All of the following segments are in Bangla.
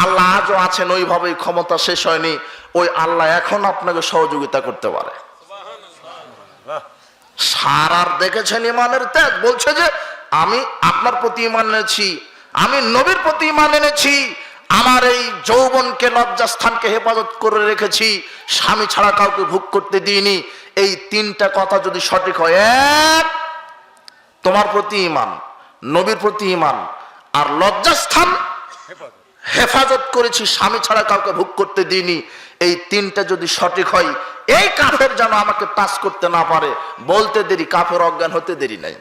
আল্লাহ আজও আছেন, ওইভাবেই ক্ষমতা শেষ হয়নি, ওই আল্লাহ এখন আপনাকে সহযোগিতা করতে পারে। সারার দেখেছেন ইমানের ত্যাগ, বলছে যে আমি আপনার প্রতি ইমান এনেছি, আমি নবীর প্রতি ইমান এনেছি, আমার এই যৌবনকে, লজ্জাস্থানকে হেফাজত করে রেখেছি, স্বামী ছাড়া কাউকে ভোগ করতে দিইনি। এই তিনটা কথা যদি সঠিক হয়, এক তোমার প্রতি ইমান, নবীর প্রতি ইমান, আর লজ্জাস্থান হেফাজত করেছি, স্বামী ছাড়া কাউকে ভোগ করতে দিইনি, এই তিনটা যদি সঠিক হয়, এই কাফের যেন আমাকে টাচ করতে না পারে। বলতে দেরি, কাফের অজ্ঞান হতে দেরি নাই।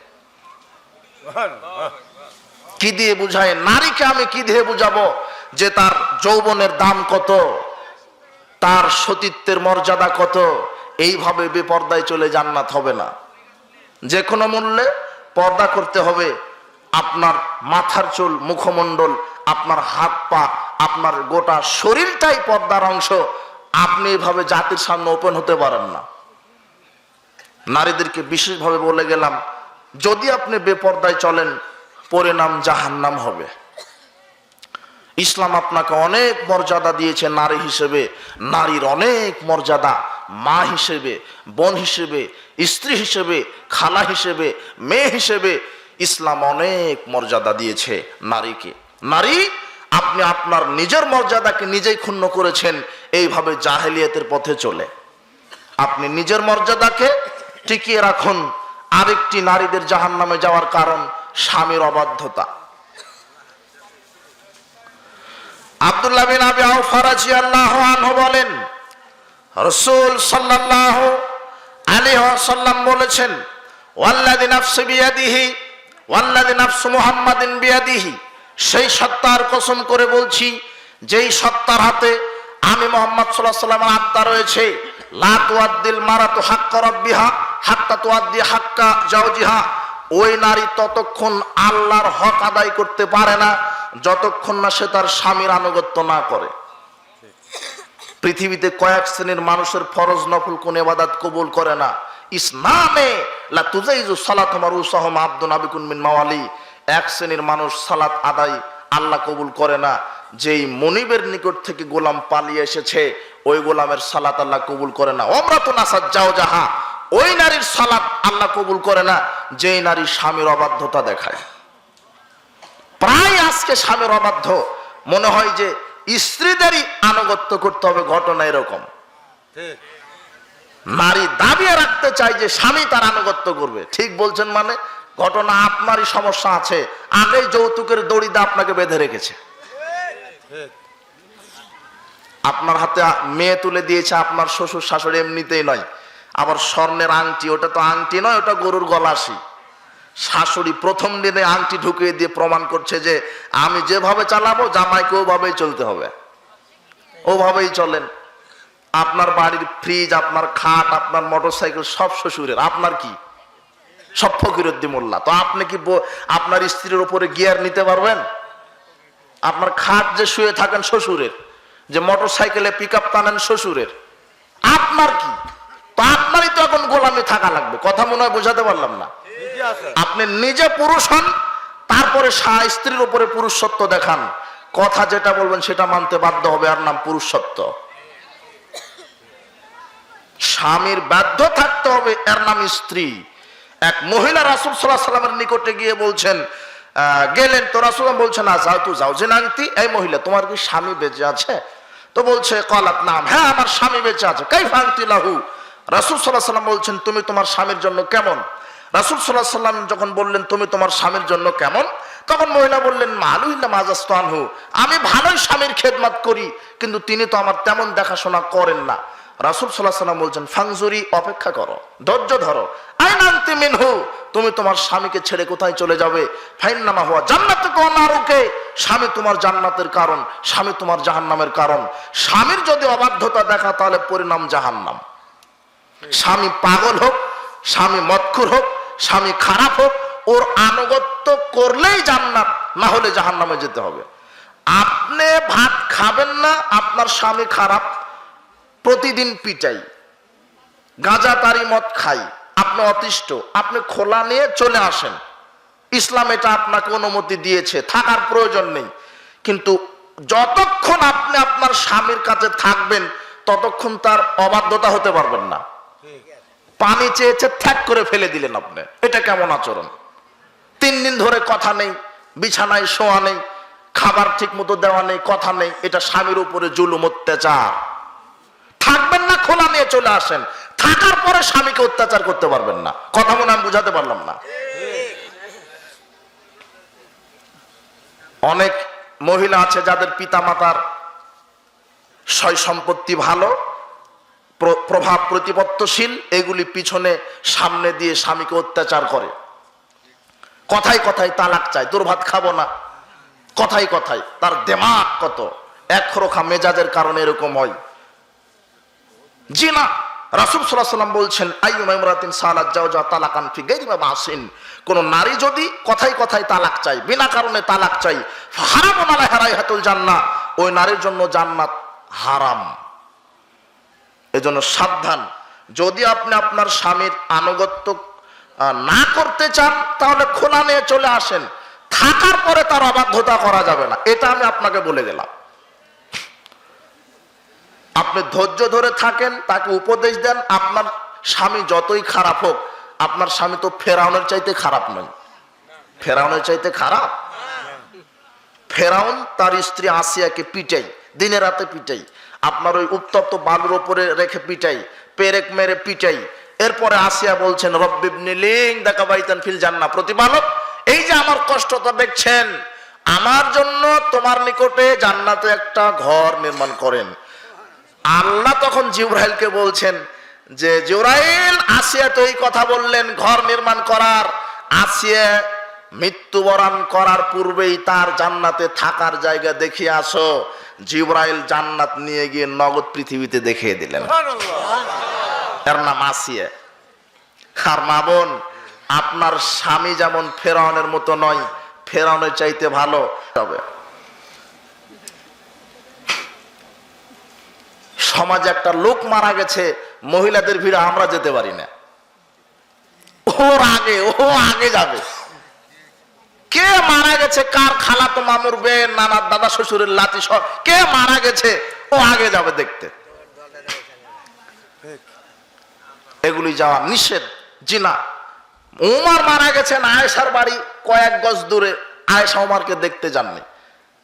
কি দিয়ে বুঝায় নারীকে? আমি কি দিয়ে বুঝাবো যে তার যৌবনের দাম কত, তার সতীত্বের মর্যাদা কত? এইভাবে বেপর্দায় চলে জান্নাত হবে না। যে কোনো মূল্যে পর্দা করতে হবে। আপনার মাথার চুল, মুখমণ্ডল, আপনার হাত পা, আপনার গোটা শরীরটাই পর্দার অংশ। আপনি এভাবে জাতির সামনে ওপেন হতে পারেন না। নারীদেরকে বিশেষভাবে বলে গেলাম, যদি আপনি বেপর্দায় চলেন, পরিণাম জাহান্নাম হবে। ইসলাম আপনাকে অনেক মর্যাদা দিয়েছে নারী হিসেবে, নারীর অনেক মর্যাদা, মা হিসেবে, বোন হিসেবে, স্ত্রী হিসেবে, খালা হিসেবে, মেয়ে হিসেবে ইসলাম অনেক মর্যাদা দিয়েছে নারীকে। নারী, আপনি আপনার নিজের মর্যাদাকে নিজেই ক্ষুণ্ণ করেছেন এইভাবে জাহেলিয়াতের পথে চলে। আপনি নিজের মর্যাদাকে টিকিয়ে রাখুন। আরেকটি নারীদের জাহান্নামে যাওয়ার কারণ স্বামীর অবাধ্যতা। আব্দুল্লাহ বিন আবি আওফা রাদিয়াল্লাহু আনহু বলেন, রাসূল সাল্লাল্লাহু আলাইহি ওয়াসাল্লাম বলেছেন, ওয়াল্লাযী নাফসি বিয়াদিহি ওয়াল্লাযী নাফসু মুহাম্মাদিন বিয়াদিহি, সেই সত্তার কসম করে বলছি যেই সত্তার হাতে আমি মুহাম্মদ সাল্লাল্লাহু আলাইহি ওয়াসাল্লামের আত্মা রয়েছে, লা তুআদ্দিল মারাতু হাক্কা রাব্বিহা হাত্তা তুআদ্দি হাক্কা জাওজিহা, ওই নারী ততক্ষণ আল্লাহর হক আদায় করতে পারে না যতক্ষণ না সে তার স্বামীর আনুগত্য না করে। পৃথিবীতে কয়েক শ্রেণীর মানুষের ফরজ নফল কোন ইবাদত কবুল করে না। ইসলামে লা তুজাইজু সালাতু মারুসাহুম আব্দুন আবিকুন মিন মাওয়ালি, এক শ্রেণীর মানুষ সালাত আদায় আল্লাহ কবুল করে না। যেই মনিবের নিকট থেকে গোলাম পালিয়ে এসেছে, ওই গোলামের সালাত আল্লাহ কবুল করে না। ওমরাতুন আসাদ জাওজাহা, ওই নারীর সালাত আল্লাহ কবুল করে না যেই নারী স্বামীর অবাধ্যতা দেখায়। প্রায় আজকে স্বামীর অবাধ্য মনে হয় যে স্ত্রীদেরই আনুগত্য করতে হবে, ঘটনা এরকম। নারী দাবিয়ে রাখতে চায় যে স্বামী তার আনুগত্য করবে। ঠিক বলছেন মানে? ঘটনা আপনারই সমস্যা আছে, আগেই যৌতুকের দড়িতে আপনাকে বেঁধে রেখেছে। আপনার হাতে মেয়ে তুলে দিয়েছে আপনার শ্বশুর শাশুড়ি, এমনিতেই নয়, আবার স্বর্ণের আংটি, ওটা তো আংটি নয়, ওটা গরুর গলাশি। শাশুড়ি প্রথম দিনে আংটি ঢুকিয়ে দিয়ে প্রমাণ করছে যে আমি যেভাবে চালাবো জামাইকে ওভাবেই চলতে হবে, ওভাবেই চলেন। আপনার বাড়ির ফ্রিজ, আপনার খাট, আপনার মোটরসাইকেল সব শ্বশুরের, আপনার কি? সব ফকিরুদ্দিন মোল্লা। তো আপনি কি আপনার স্ত্রীর উপরে গিয়ার নিতে পারবেন? আপনার খাট যে শুয়ে থাকেন শ্বশুরের, যে মোটরসাইকেলে পিক আপ টানেন শ্বশুরের, আপনার কি? তো আপনারই তো এখন গোলামি থাকা লাগবে। কথা মনে হয় বোঝাতে পারলাম না? আপনি নিজে পুরুষ হন, তারপরে স্ত্রীর উপরে পুরুষত্ব দেখান। কথা যেটা বলবেন সেটা মানতে বাধ্য হবে, আর নাম পুরুষত্ব। স্বামীর বাধ্য থাকতে হবে, এর নাম স্ত্রী। এক মহিলা রাসূল সাল্লাল্লাহু আলাইহি ওয়াসাল্লামের নিকটে গিয়ে বলছেন, গেলেন তো রাসূল বলছেন, আযা তু যাওজিন আনতি, এই মহিলা তোমার কি স্বামী বেঁচে আছে? তো বলছে, ক্বালাত নাম, হ্যাঁ আমার স্বামী বেঁচে আছে। কাইফা আনতি লাহু, রাসূল সাল্লাল্লাহু আলাইহি ওয়াসাল্লাম বলছেন, তুমি তোমার স্বামীর জন্য কেমন? রাসূল সাল্লাল্লাহু আলাইহি ওয়াসাল্লাম যখন বললেন তুমি তোমার স্বামীর জন্য কেমন, তখন মহিলা বললেন, মালুইল্লা মাজাস্তু আনহু, আমি ভালোই স্বামীর খেদমত করি, কিন্তু তিনি তো আমার তেমন দেখাশোনা করেন না। রাসূল সাল্লাল্লাহু আলাইহি ওয়াসাল্লাম বলছেন, ফাংজুরি, অপেক্ষা করো, ধৈর্য ধরো। আইনা আনতি মিনহু, তুমি তোমার স্বামীকে ছেড়ে কোথায় চলে যাবে? ফাইন্নামা হুয়া জান্নাতুকা ওয়া নারুকা, স্বামী তোমার জান্নাতের কারণ, স্বামী তোমার জাহান্নামের কারণ। স্বামীর যদি অবাধ্যতা দেখা তাহলে পরিণাম জাহান্নাম। স্বামী পাগল হোক, স্বামী মদখুর হোক, স্বামী খারাপ হোক, ওর আনুগত্য করলেই জান্নাত, না হলে জাহান্নামে যেতে হবে। আপনি ভাত খাবেন না, আপনার স্বামী খারাপ, প্রতিদিন পিটাই, গাঁজা তারি মদ খাই, আপনি অতিষ্ঠ, আপনি খোলা নিয়ে চলে আসেন। ইসলাম এটা আপনাকে অনুমতি দিয়েছে, থাকার প্রয়োজন নেই। কিন্তু যতক্ষণ আপনি আপনার স্বামীর কাছে থাকবেন ততক্ষণ তার অবাধ্যতা হতে পারবেন না। পানি চেয়েছে ত্যাগ করে ফেলে দিলেন আপনি, এটা কেমন আচরণ? 3 দিন ধরে কথা নেই, বিছানায় শোয়া নেই, খাবার ঠিক মতো দেওয়া নেই, কথা নেই, এটা স্বামীর উপরে জুলুম, অত্যাচার। থাকবেন না, খোলা নিয়ে চলে আসেন, থাকার পরে স্বামীকে অত্যাচার করতে পারবেন না। কথা মনে আমি বুঝাতে পারলাম না? অনেক মহিলা আছে যাদের পিতামাতার সয় সম্পত্তি ভালো, প্রভাব প্রতিপত্তশীল, এগুলি পিছনে সামনে দিয়ে স্বামীকে অত্যাচার করে, কথায় কথায় তালাক চায়, তোর ভাত খাবো না, কথায় কথায়। তার দেমাগ কত একরোখা মেজাজের কারণে এরকম হয়। জি না, রাসূল সাল্লাল্লাহু আলাইহি ওয়াসাল্লাম বলছেন, আইয়ুমা ইমরাতিন সালাত জাওজা তালাকান ফি গায়রি মা বাসিন, কোন নারী যদি কথায় কথায় তালাক চায়, বিনা কারণে তালাক চায়, ফাহারামুন আলাইহা রাইহাতুল জান্নাহ, ওই নারীর জন্য জান্নাত হারাম। এজন্য সাবধান। যদি আপনি আপনার স্বামীর আনুগত্য না করতে চান তাহলে খোলা নিয়ে চলে আসেন, থাকার পরে তার অবাধ্যতা করা যাবে না, এটা আমি আপনাকে বলে গেলাম। আপনি ধৈর্য ধরে থাকেন, তাকে উপদেশ দেন। আপনার স্বামী যতই খারাপ হোক, আপনার স্বামী তো ফেরাউনের চাইতে খারাপ নয়। ফেরাউনের চাইতে খারাপ? ফেরাউন তার স্ত্রী আসিয়াকে পিটাই, দিনে রাতে পিটাই, আপনার ওই উত্তপ্ত বালুর উপরে রেখে পিটাই, পেরেক মেরে পিটাই। এরপরে আসিয়া বলছেন, রব্বিবনি লিং দাকা বাইতান ফিল জান্নাহ, প্রতিপালক এই যে আমার কষ্টটা দেখছেন, আমার জন্য তোমার নিকটে জান্নাতে একটা ঘর নির্মাণ করেন। আল্লাহ তখন জিবরাইলকে বলছেন যে, জিবরাইল, আসিয়া তো এই কথা বললেন ঘর নির্মাণ করার, আসিয়া মৃত্যুবরণ করার পূর্বেই তার জান্নাতে থাকার জায়গা দেখিয়ে আসো। জিবরাইল জান্নাত নিয়ে গিয়ে নগদ পৃথিবীতে দেখিয়ে দিলেন। এর নাম আসিয়া। আর মা বোন, আপনার স্বামী যেমন ফেরাউনের মতো নয়, ফেরাউনের চাইতে ভালো হবে। সমাজে একটা লোক মারা গেছে, মহিলাদের ভিড়ে আমরা যেতে পারি না, ও আগে যাবে। কে মারা গেছে, কার খালাতো মামুর বে, নানার দাদা শ্বশুরের লাতি সব, কে মারা গেছে, ও আগে যাবে দেখতে। এগুলি যাওয়া নিষেধ। জিনা, উমার মারা গেছেন আয়েশার বাড়ি কয়েক গজ দূরে, আয়েশা উমারকে দেখতে যাননি।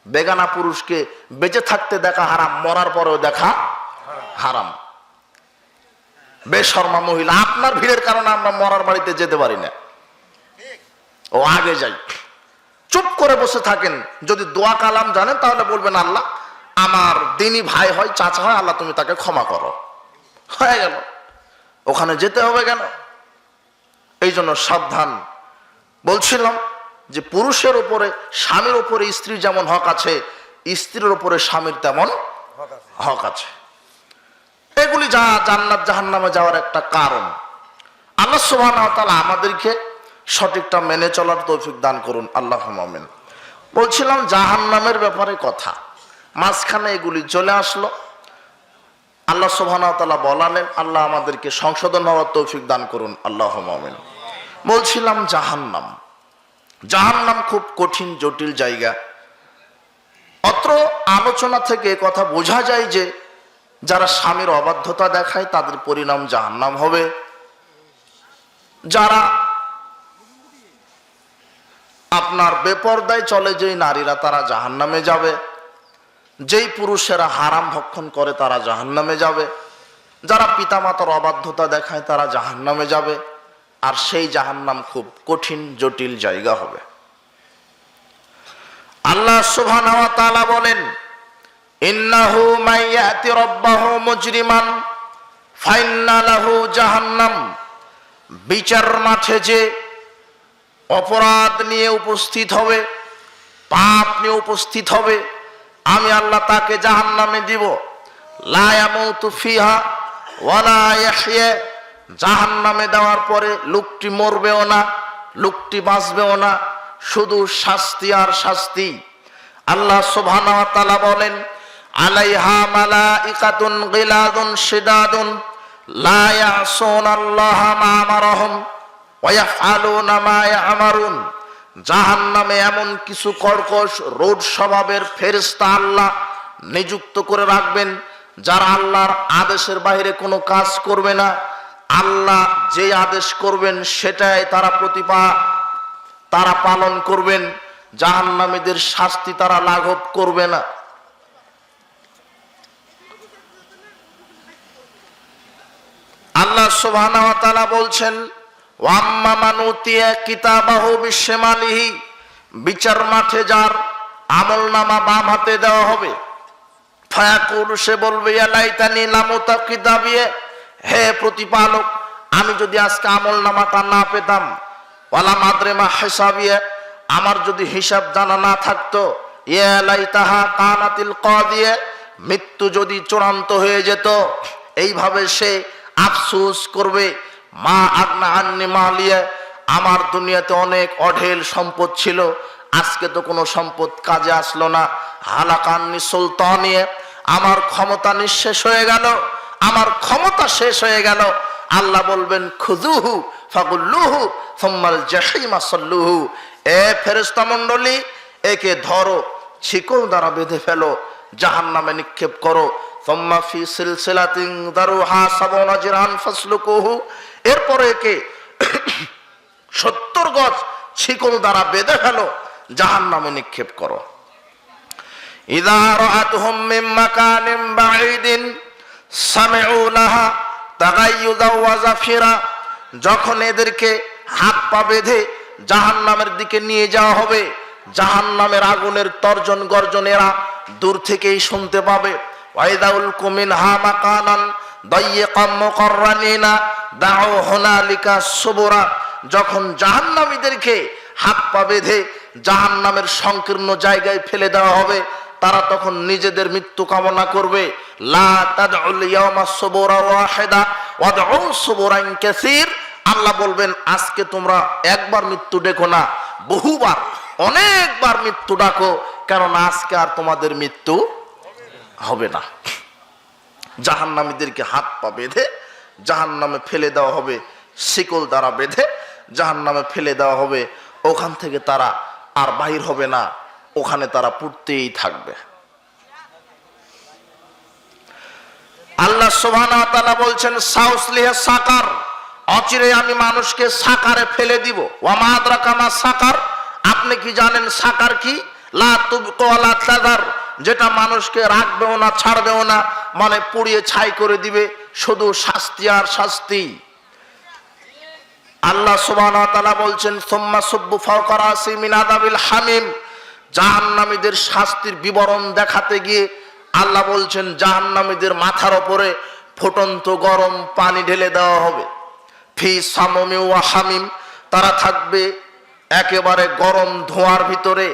বেগানা পুরুষকে বেঁচে থাকতে দেখা হারাম, মরার পরেও দেখা হারাম। বেশর্মা মহিলা। আপনার ভিড়ের কারণে আমরা মরার বাড়িতে যেতে পারি না, ও আগে যাই। চুপ করে বসে থাকেন। যদি দোয়া কালাম জানেন তাহলে বলবেন, আল্লাহ আমার দিনী ভাই হয়, চাচা হয়, আল্লাহ তুমি তাকে ক্ষমা করো, হয়ে গেল। ওখানে যেতে হবে কেন? এই জন্য সাবধান। বলছিলাম যে পুরুষের উপরে, স্বামীর উপরে স্ত্রীর যেমন হক আছে, স্ত্রীর উপরে স্বামীর তেমন হক আছে। এগুলি যা জান্নাত জাহান্নামে যাওয়ার একটা কারণ। আল্লাহ সুবহানাহু ওয়া তাআলা আমাদেরকে সঠিকটা মেনে চলার তৌফিক দান করুন, আল্লাহুম্মা আমিন। বলছিলাম জাহান্নামের ব্যাপারে কথা, মাঝখানে এগুলি চলে আসলো। আল্লাহ সুবহানাহু ওয়া তাআলা বলালেন, আল্লাহ আমাদেরকে সংশোধন হওয়ার তৌফিক দান করুন, আল্লাহুম্মা আমিন। বলছিলাম জাহান্নাম, জাহান্নাম খুব কঠিন জটিল জায়গা। অত্র আলোচনা থেকে কথা বোঝা যায় যে যারা স্বামীর অবাধ্যতা দেখায় তাদের পরিণাম জাহান্নাম হবে। যারা আপনার বেপরদায় চলে যেই নারীরা, তারা জাহান্নামে যাবে। যেই পুরুষেরা হারাম ভক্ষণ করে তারা জাহান্নামে যাবে। যারা পিতামাতার অবাধ্যতা দেখায় তারা জাহান্নামে যাবে। আর সেই জাহান্নাম খুব কঠিন জটিল জায়গা হবে। আল্লাহ সুবহানাহু ওয়া তাআলা বলেন, ইন্নাহু মাইয়াতি রাব্বাহু মুজরিমান ফাইন্না লাহু জাহান্নাম, বিচার মাঠে যে অপরাধ নিয়ে উপস্থিত হবে, পাপ নিয়ে উপস্থিত হবে, আমি আল্লাহ তাকে জাহান্নামে দিব। লা ইয়ামুতু ফিহা ওয়ালা ইয়াহইয়া, জাহান্নামে দেওয়ার পরে লোকটি মরবেও না, লোকটি বাঁচবেও না, শুধু শাস্তি আর শাস্তি। আল্লাহ সুবহানাহু ওয়া তাআলা বলেন, আলাইহা মালাইকাতুন গিলাদুন শিদাদুন লা ইয়াসুনাল্লাহা মা আমারহুম ওয়া ইয়াফআলুনা মা ইয়ামারুন। জাহান্নামে এমন কিছু কর্কশ রোড স্বভাবের ফেরেশতা আল্লাহ নিযুক্ত করে রাখবেন, যারা আল্লাহর আদেশের বাইরে কোনো কাজ করবে না। আল্লাহ যে আদেশ করবেন সেটাই তারা পালন করবেন। জাহান্নামীদের শাস্তি তারা লাঘব করবে না। আল্লাহ সুবহানাহু ওয়া তাআলা বলছেন, ওয়াম্মা মান উতিয়া কিতাবাহু বিশিমালিহি, বিচার মাঠে যার আমলনামা বাম হাতে দেওয়া হবে, ফায়াকুলু, সে বলবে, ইয়া লাইতানি লাম উতা কিতাবিয়ে, হে প্রতিপালক, আমি যদি আজকে আমলনামাটা না পেতাম, ওয়ালা মাদরে মা হিসাবিয়ে, আমার যদি হিসাব জানা না থাকতো, ইয়া লাইতাহা কানাতিল কাদিয়ে, মৃত্যু যদি চূড়ান্ত হয়ে যেত। এইভাবে সে আফসোস করবে, মা আগনা আন্নি মালিয়া, আমার দুনিয়াতে অনেক অঢেল সম্পদ ছিল, আজকে তো কোনো সম্পদ কাজে আসলো না। হালাকান্নি সুলতানিয়ে, আমার ক্ষমতা নিঃশেষ হয়ে গেল, আমার ক্ষমতা শেষ হয়ে গেল। আল্লাহ বলবেন, খুযুহু ফাগুল্লুহু সুম্মাল জাহিমা সাল্লুহু, এ ফেরেশতা মণ্ডলী, একে ধরো, শিকল দ্বারা বেঁধে ফেলো, জাহান্নামে নিক্ষেপ করো। সুম্মা ফি সিলসিলাতিন দারুহা সাবউনা জিরআন ফাসলুকুহু, এরপরে একে 70 গজ শিকল দ্বারা বেঁধে ফেলো, জাহান্নামে নিক্ষেপ করো। ইযা রাআতুহুম মিন মাকানিন বাঈদিন সামিউ লাহা তাগায়্যুযা ওয়া জাফিরা, যখন এদেরকে হাত পা বেঁধে জাহান্নামের দিকে নিয়ে যাওয়া হবে, জাহান্নামের আগুনের তর্জন গর্জন এরা দূর থেকেই শুনতে পাবে। ওয়াইদা উলকু মিনহা মাকানান দায়্যিকাম মুকাররানিনা দাউ হুনালিকা সুবুরা, যখন জাহান্নামীদেরকে হাত পা বেঁধে জাহান্নামের সংকীর্ণ জায়গায় ফেলে দেওয়া হবে, তারা তখন নিজেদের মৃত্যু কামনা করবে। লা তাদউল ইয়াওমা সুবুরা ওয়াহিদা ওয়াদউ সুবুরান কাসীর, আল্লাহ বলবেন, আজকে তোমরা একবার মৃত্যু ডেকো না, বহুবার, অনেকবার মৃত্যু ডাকো, কারণ আজকে আর তোমাদের মৃত্যু হবে না। জাহান্নামীদেরকে হাত পা বেঁধে জাহান্নামে ফেলে দেওয়া হবে, শিকল দ্বারা বেঁধে জাহান্নামে ফেলে দেওয়া হবে। ওখান থেকে তারা আর বাহির হবে না, ওখানে তারা পুড়তেই থাকবে। আল্লাহ সুবহানাহু ওয়া তাআলা বলছেন, সাউসলিহা সাকার, অচিরে আমি মানুষকে সাকারে ফেলে দিব। ওয়া মা আদরাকা মা সাকার, আপনি কি জানেন সাকার কি? লা তুবকু ওয়ালা তাযার, যেটা মানুষকে রাখবেও না ছাড়বেও না, মানে পুড়িয়ে ছাই করে দিবে, শুধু শাস্তি আর শাস্তি। আল্লাহ সুবহানাহু ওয়া তাআলা বলছেন, সুম্মা সুব্বু ফাওকা রাসি মিন আযাবিল হামিম, জাহান্নামীদের শাস্তির বিবরণ দেখাতে গিয়ে আল্লাহ বলছেন, জাহান্নামীদের মাথার উপরে ফুটন্ত গরম পানি ঢেলে দেওয়া হবে। ফি সামমি ওয়া হামিম, তারা থাকবে একেবারে গরম ধোঁয়ার ভিতরে,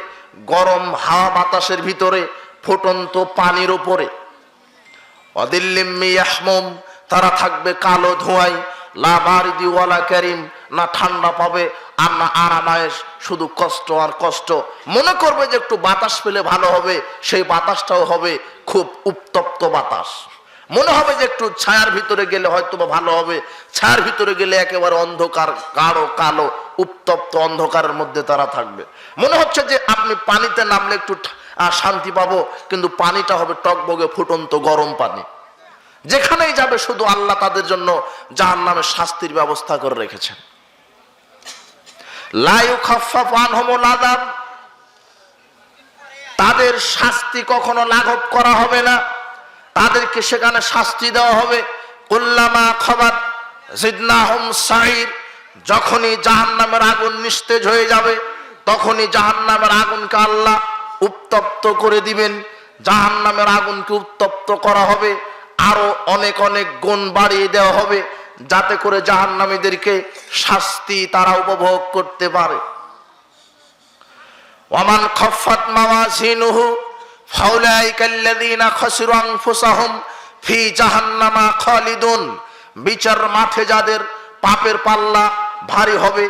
গরম হাওয়া বাতাসের ভিতরে, ফুটন্ত পানির উপরে। ওয়াদিল্লিম মিয়াহমুম, তারা থাকবে কালো ধোঁয়ায়। লা বারিদি ওয়ালা কারিম, না ঠান্ডা পাবে আর না আরামায়েশ, শুধু কষ্ট আর কষ্ট। মনে করবে যে একটু বাতাস পেলে ভালো হবে, সেই বাতাসটাও হবে খুব উত্তপ্ত বাতাস। মনে হবে যে একটু ছায়ার ভিতরে গেলে হয়তো বা ভালো হবে, ছায়ার ভিতরে গেলে একেবারে অন্ধকার, গাঢ় কালো উত্তপ্ত অন্ধকারের মধ্যে তারা থাকবে। মনে হচ্ছে যে আপনি পানিতে নামলে একটু শান্তি পাবো, কিন্তু পানিটা হবে টকবগে ফুটন্ত গরম পানি। যেখানেই যাবে শুধু আল্লাহ তাদের জন্য জাহান্নামের শাস্তির ব্যবস্থা করে রেখেছেন। লা ইউখাফফাফু আনহুমুল আযাব, তাদের শাস্তি কখনো লাঘব করা হবে না, তাদেরকে সেখানে শাস্তি দেওয়া হবে। কুল্লামা খাবাত জিদনাহুম সাঈর, যখনই জাহান্নামের আগুন নিস্তেজ হয়ে যাবে, তখনই জাহান্নামের আগুনকে আল্লাহ উত্তপ্ত করে দিবেন। জাহান্নামের আগুনকে উত্তপ্ত করা হবে, আরো অনেক অনেক গুণ বাড়িয়ে দেওয়া হবে, যাতে করে জাহান্নামীদেরকে শাস্তি তারা উপভোগ করতে পারে। ওয়ামান খাফফাত মাওয়াজিনুহু ফাউলাইকাল্লাযীনা খাসিরু আনফুসাহুম ফি জাহান্নামা খালিদুন, বিচার মাঠে যাদের পাপের পাল্লা ভারী হবে,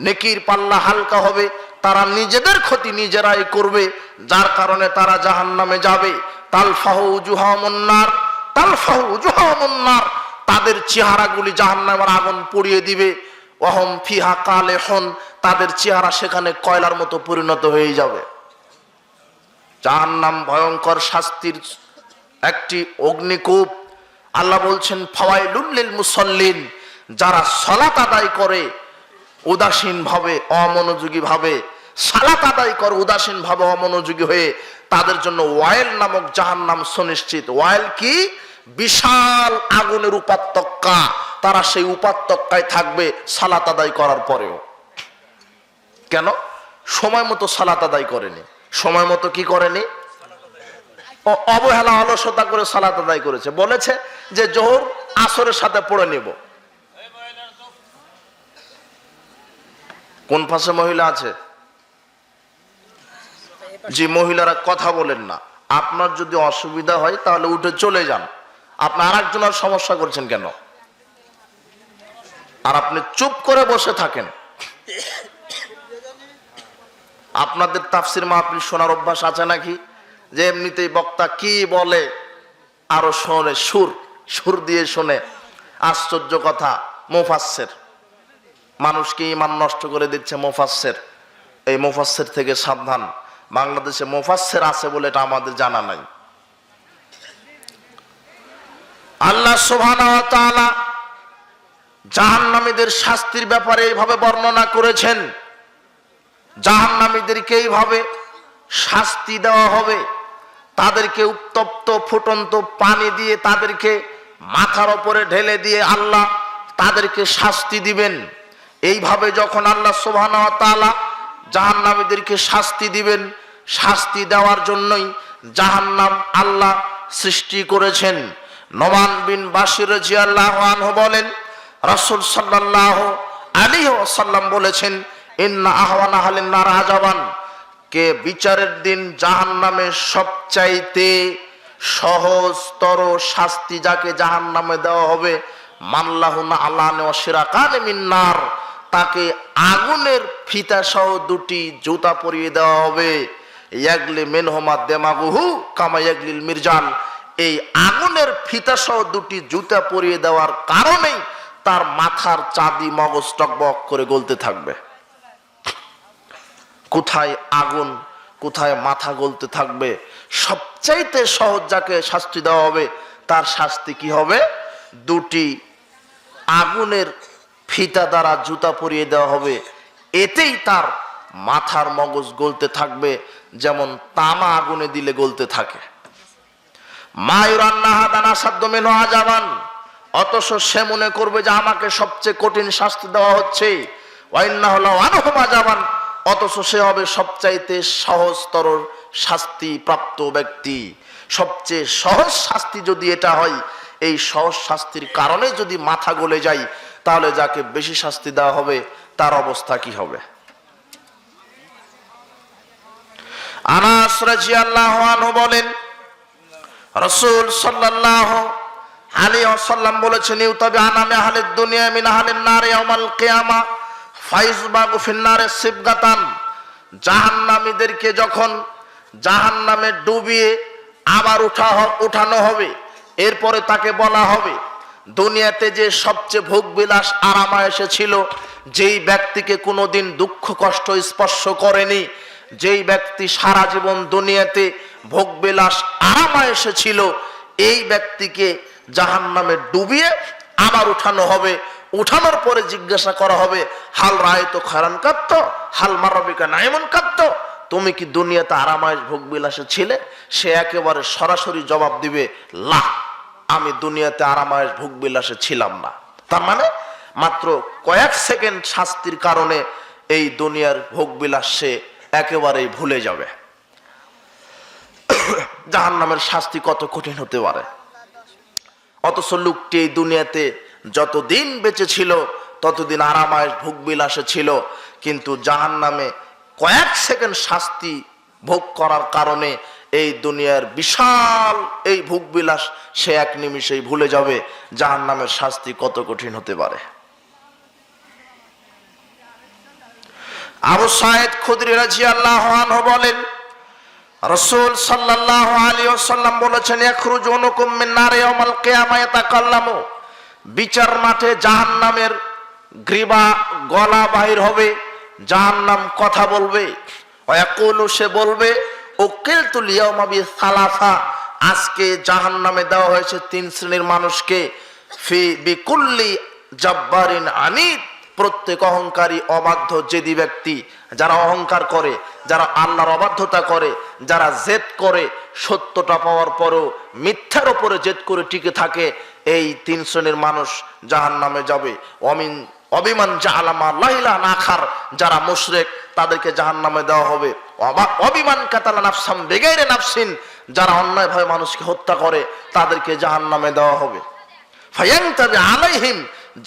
নেকির পাল্লা হালকা হবে, তারা নিজেদের ক্ষতি নিজেরাই করবে, যার কারণে তারা জাহান্নামে যাবে। তালফাহু উজুহাহুমুন নার, তালফাহু উজুহাহুমুন নার, তাদের চেহারাগুলি জাহান্নামের আগুন পুড়িয়ে দিবে। ওয়াহুম ফিহা কালেহুন, তাদের চেহারা সেখানে কয়লার মতো পরিণত হয়ে যাবে। জাহান্নাম ভয়ঙ্কর শাস্তির একটি অগ্নিকূপ। আল্লাহ বলছেন ফাওয়াইলুল লিল মুসাল্লিন, যারা সালাত আদায় করে উদাসীন ভাবে অমনোযোগী ভাবে, সালাত আদায় করে উদাসীন ভাবে অমনোযোগী হয়ে, তাদের জন্য ওয়াইল নামক জাহান্নাম সুনিশ্চিত। ওয়াইল কি? বিশাল আগুনের উপত্যকা, তারা সেই উপত্যকায় থাকবে সালাত আদায় করার পরেও। কেন? সময় মতো সালাত আদায় করেনি। সময় মতো কি করেনি? অবহেলা অলসতা করে সালাত আদায় করেছে। বলেছে যে জোহর আসরের সাথে পড়ে নিব। কোন পাশে মহিলা আছে? জি, মহিলারা কথা বলেন না। আপনার যদি অসুবিধা হয় তাহলে উঠে চলে যান। আপনি আর একজনের সমস্যা করছেন কেন? আর আপনি চুপ করে বসে থাকেন। আপনাদের তাফসির মাহফিল শোনার অভ্যাস আছে নাকি? যে এমনিতেই বক্তা কি বলে আরো শোনে, সুর দিয়ে শোনে। আশ্চর্য কথা, মুফাসসির মানুষকে ঈমান নষ্ট করে দিচ্ছে। মুফাসসির, এই মুফাসসির থেকে সাবধান। বাংলাদেশে মুফাসসির আছে বলে এটা আমাদের জানা নাই। আল্লাহ সুবহানাহু ওয়া তাআলা জাহান্নামীদের শাস্তির ব্যাপারে এইভাবে বর্ণনা করেছেন। জাহান্নামীদেরকে এইভাবে শাস্তি দেওয়া হবে। তাদেরকে উত্তপ্ত ফুটন্ত পানি দিয়ে তাদেরকে মাথার উপরে ঢেলে দিয়ে আল্লাহ তাদেরকে শাস্তি দিবেন। এইভাবে যখন আল্লাহ সুবহানাহু ওয়া তাআলা জাহান্নামীদেরকে শাস্তি দিবেন, শাস্তি দেওয়ার জন্যই জাহান্নাম আল্লাহ সৃষ্টি করেছেন। নোমান বিন বাশির রাদিয়াল্লাহু আনহু বলেন, রাসূল সাল্লাল্লাহু আলাইহি ওয়াসাল্লাম বলেছেন, ইন্না আহওয়ানা আহলিন নার আযাবান, কে বিচারের দিন জাহান্নামে সবচাইতে সহজতর শাস্তি যাকে জাহান্নামে দেওয়া হবে, মাল্লাহুনা আলানে ওয়া শিরাকানে মিন নার, তাকে আগুনের ফিতা সহ দুটি জুতা পরিয়ে দেওয়া হবে। ইয়াগলি মিনহুমা দিমাগুহু কামা ইয়াগলিল মিরজান, এই আগুনের ফিতা সহ দুটি জুতা পরিয়ে দেওয়ার কারণেই তার মাথার চাঁদি মগজ টকবক করে গলতে থাকবে। কোথায় আগুন, কোথায় মাথা গলতে থাকবে। সবচাইতে সহজ যাকে শাস্তি দেওয়া হবে তার শাস্তি কি হবে? দুটি আগুনের ফিতা দ্বারা জুতা পরিয়ে দেওয়া হবে। এতেই তার মাথার মগজ গলতে থাকবে, যেমন তামা আগুনে দিলে গলতে থাকে। অথচ সে মনে করবে যে আমাকে সবচেয়ে কঠিন শাস্তি দেওয়া হচ্ছে। অথচ সে হবে সবচাইতে সহজতর শাস্তি প্রাপ্ত ব্যক্তি। সবচেয়ে সহজ শাস্তি যদি এটা হয়, এই সহজ শাস্তির কারণে যদি মাথা গলে যায়, তাহলে যাকে বেশি শাস্তি দেওয়া হবে তার অবস্থা কি হবে? আনাস রাদিয়াল্লাহু আনহু বলেন, রাসূল সাল্লাল্লাহু আলাইহি ওয়াসাল্লাম বলেছেন, ইউতাবি আনামে আহলিদ দুনিয়া মিন আহলিন নার ইয়াউমাল কিয়ামা ফাইজবাগু ফিন নারে সিবগাতান, জাহান্নামীদেরকে যখন জাহান্নামে ডুবিয়ে আবার উঠানো হবে, এরপরে তাকে বলা হবে দুনিয়াতে যে সবচেয়ে ভোগ বিলাস আরামায়েশে ছিল, যেই ব্যক্তিকে কোনোদিন দুঃখ কষ্ট স্পর্শ করেনি, যেই ব্যক্তি সারা জীবন দুনিয়াতে ভোগ বিলাস আরামায়েশে ছিল, এই ব্যক্তিকে জাহান্নামে ডুবিয়ে আবার উঠানো হবে। উঠানোর পরে জিজ্ঞাসা করা হবে, হাল রায়তো খারান কাত্ত হাল মারাবিকা নাইমন কাত্ত, তুমি কি দুনিয়াতে আরামায়েশ ভোগ বিলাসে ছিলে? সে একেবারে সরাসরি জবাব দিবে, লা, আমি দুনিয়াতে আরামায়েশ ভোগ বিলাসে ছিলাম না। তার মানে মাত্র কয়েক সেকেন্ড শাস্তির কারণে এই দুনিয়ার ভোগ বিলাস সে একেবারেই ভুলে যাবে। জাহান্নামের শাস্তি কত কঠিন হতে পারে। অথচ লোকটি এই দুনিয়াতে যতদিন বেঁচে ছিল ততদিন আরামায়েশ ভোগ বিলাসে ছিল, কিন্তু জাহান্নামে কয়েক সেকেন্ড শাস্তি ভোগ করার কারণে এই দুনিয়ার বিশাল এই ভোগ বিলাস সে এক নিমিষেই ভুলে যাবে। জাহান্নামের শাস্তি কত কঠিন হতে পারে। আবু সাঈদ খুদরি রাদিয়াল্লাহু আনহু বলেন, রাসূল সাল্লাল্লাহু আলাইহি ওয়াসাল্লাম বলেছেন, ইয়াখরুজুনুকুম মিন নারি ইয়াউমাল কিয়ামা ইয়াতাকাল্লামু, বিচার মাঠে জাহান্নামের গ্রীবা গলা বাহির হবে, জাহান্নাম কথা বলবে, ওয়াকুলু সে বলবে উকিলতুল ইয়াউমা বিসালাসা, আজকে জাহান্নামে দেওয়া হয়েছে তিন শ্রেণীর মানুষকে, ফি বিকুল্লি জাব্বারিন আনিদ, প্রত্যেক অহংকারী অবাধ্য জেদি ব্যক্তি, যারা অহংকার করে, যারা আল্লাহর অবাধ্যতা করে, যারা জেদ করে, সত্যটা পাওয়ার পরও মিথ্যার উপরে জেদ করে টিকে থাকে, এই তিন শ্রেণীর মানুষ জাহান্নামে যাবে। অবিমান জাআলামা লাইলা নাখার, যারা মুশরিক তাদেরকে জাহান্নামে দেওয়া হবে। অবিমান কাতালা নাফসাম বিগাইরি নাফসিন, যারা অন্যায়ভাবে মানুষকে হত্যা করে তাদেরকে জাহান্নামে দেওয়া হবে। ফায়ানতাবি আলাইহিম,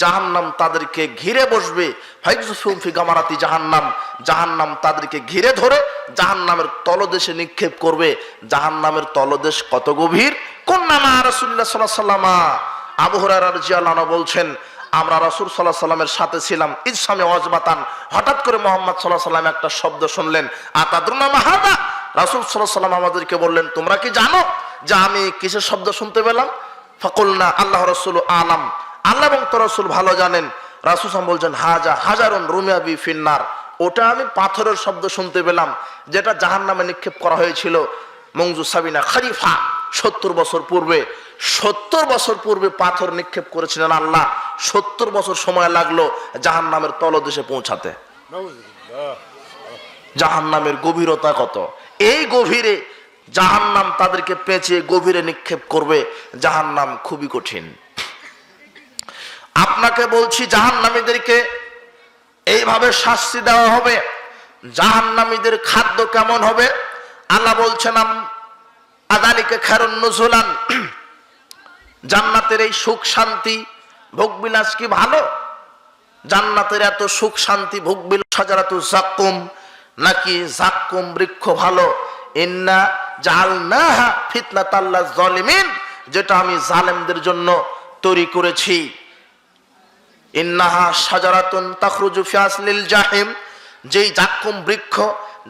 জাহান্নাম তাদেরকে ঘিরে বসবে। ফাইজুফুম ফি গামারাতি জাহান্নাম, জাহান্নাম তাদেরকে ঘিরে ধরে জাহান্নামের তলদেশে নিক্ষেপ করবে। জাহান্নামের তলদেশ কত গভীর! কুন্না মা রাসূলুল্লাহ সাল্লাল্লাহু আলাইহি ওয়াসাল্লাম, আবু হুরায়রা রাদিয়াল্লাহু আনহু বলছেন, আমরা রাসূল সাল্লাল্লাহু আলাইহি ওয়াসাল্লামের সাথে ছিলাম। ইসসামে ওয়াজবাতান, হঠাৎ করে মুহাম্মদ সাল্লাল্লাহু আলাইহি ওয়াসাল্লাম একটা শব্দ শুনলেন। আতাদরুনা মা হাদা, রাসূল সাল্লাল্লাহু আলাইহি ওয়াসাল্লাম আমাদেরকে বললেন, তোমরা কি জানো যে আমি কিসের শব্দ শুনতে পেলাম? ফাকুলনা আল্লাহ রাসূলু আলাম, আল্লাহ এবং তার রাসূল ভালো জানেন। রাসূল সাল্লাল্লাহু আলাইহি ওয়াসাল্লাম বলছেন, হাজা হাজারুন রুমিয়া বি ফিন্নার, ওটা আমি পাথরের শব্দ শুনতে পেলাম, যেটা জাহান্নামে নিক্ষেপ করা হয়েছিল মংজু সাবিনা খরিফা, 70 বছর পূর্বে। 70 বছর পূর্বে পাথর নিক্ষেপ করেছিলেন আল্লাহ, 70 বছর সময় লাগলো জাহান্নামের তলদেশে পৌঁছাতে। জাহান্নামের গভীরতা কত! এই গভীরে জাহান্নাম তাদেরকে পেঁচিয়ে গভীরে নিক্ষেপ করবে। জাহান্নাম খুবই কঠিন। আপনাকে বলছি, জাহান্নামীদেরকে এইভাবে শাস্তি দেওয়া হবে। জাহান্নামীদের খাদ্য কেমন হবে? আল্লাহ বলছেন, আযালিকা খায়রুন নুজুলান, জান্নাতের এই সুখ শান্তি ভোগবিলাস কি ভালো? জান্নাতের এত সুখ শান্তি ভোগবিলাস শাজারাতু যাক্কুম, নাকি যাক্কুম বৃক্ষ ভালো? ইন্না জাআলনাহা ফিতনাতাল লিয-যালিমিন, যেটা আমি জালেমদের জন্য তৈরি করেছি। ইন্নাহা শাজারাতুন তাখরুজু ফি আসলিল জাহিম, যেই যাক্কুম বৃক্ষ